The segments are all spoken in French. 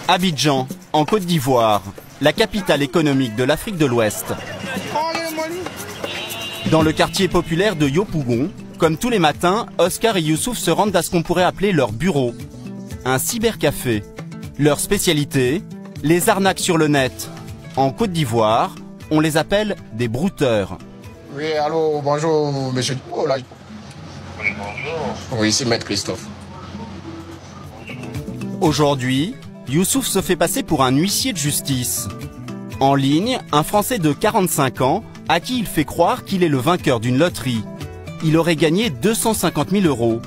Abidjan, en Côte d'Ivoire, la capitale économique de l'Afrique de l'Ouest. Dans le quartier populaire de Yopougon, comme tous les matins, Oscar et Youssouf se rendent à ce qu'on pourrait appeler leur bureau. Un cybercafé. Leur spécialité, les arnaques sur le net. En Côte d'Ivoire, on les appelle des brouteurs. Oui, allô, bonjour, monsieur. Oh, là. Oui, bonjour. Oui, c'est Maître Christophe. Aujourd'hui, Youssouf se fait passer pour un huissier de justice. En ligne, un Français de 45 ans à qui il fait croire qu'il est le vainqueur d'une loterie. Il aurait gagné 250 000 €.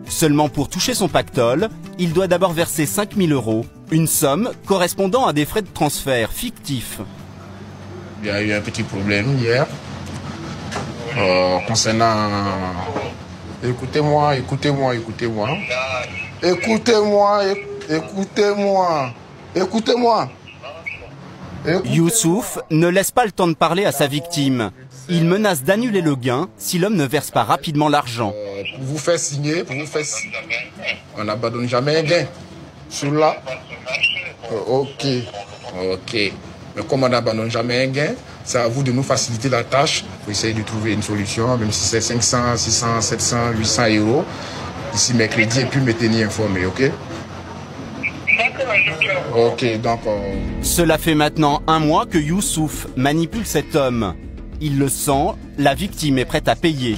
Seulement pour toucher son pactole, il doit d'abord verser 5 000 €, une somme correspondant à des frais de transfert fictifs. Il y a eu un petit problème hier concernant... Écoutez-moi. Youssouf ne laisse pas le temps de parler à sa victime. Il menace d'annuler le gain si l'homme ne verse pas rapidement l'argent. Pour vous faire signer, on n'abandonne jamais un gain. Sur là, ok. Mais comme on n'abandonne jamais un gain, c'est à vous de nous faciliter la tâche pour essayer de trouver une solution, même si c'est 500, 600, 700, 800 € d'ici mercredi, et puis me tenir informé, ok? Ok, donc... Cela fait maintenant 1 mois que Youssouf manipule cet homme. Il le sent, la victime est prête à payer.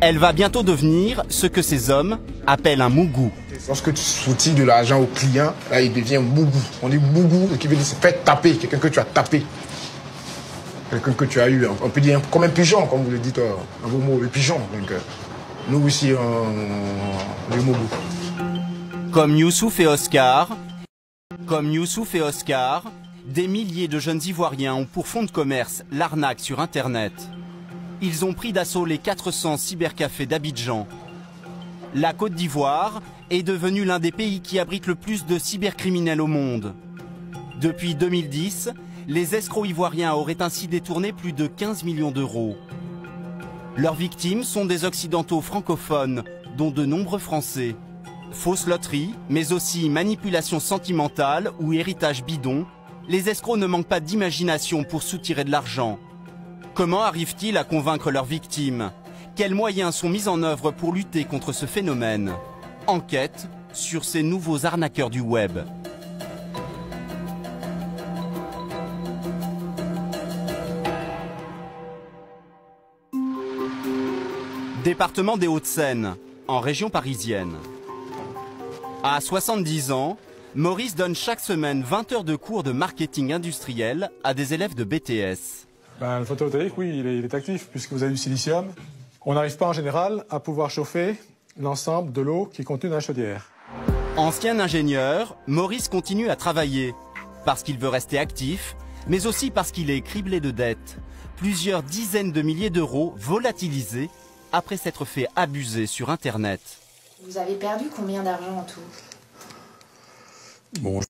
Elle va bientôt devenir ce que ces hommes appellent un mougou. Lorsque tu soutiens de l'argent au client, là il devient mougou. On dit mougou, ce qui veut dire c'est faire taper, quelqu'un que tu as tapé. Quelqu'un que tu as eu, on peut dire comme un pigeon, comme vous le dites en vos mots, le pigeon. Donc nous aussi, le mougou. Comme Youssouf et Oscar, des milliers de jeunes Ivoiriens ont pour fond de commerce l'arnaque sur Internet. Ils ont pris d'assaut les 400 cybercafés d'Abidjan. La Côte d'Ivoire est devenue l'un des pays qui abrite le plus de cybercriminels au monde. Depuis 2010, les escrocs ivoiriens auraient ainsi détourné plus de 15 millions d'euros. Leurs victimes sont des Occidentaux francophones, dont de nombreux Français. Fausses loteries, mais aussi manipulation sentimentale ou héritage bidon, les escrocs ne manquent pas d'imagination pour soutirer de l'argent. Comment arrivent-ils à convaincre leurs victimes? Quels moyens sont mis en œuvre pour lutter contre ce phénomène? Enquête sur ces nouveaux arnaqueurs du web. Département des Hauts-de-Seine, en région parisienne. À 70 ans, Maurice donne chaque semaine 20 heures de cours de marketing industriel à des élèves de BTS. Le photovoltaïque, oui, il est actif puisque vous avez du silicium. On n'arrive pas en général à pouvoir chauffer l'ensemble de l'eau qui est contenue dans la chaudière. Ancien ingénieur, Maurice continue à travailler parce qu'il veut rester actif, mais aussi parce qu'il est criblé de dettes. Plusieurs dizaines de milliers d'euros volatilisés après s'être fait abuser sur Internet. Vous avez perdu combien d'argent en tout? Bon,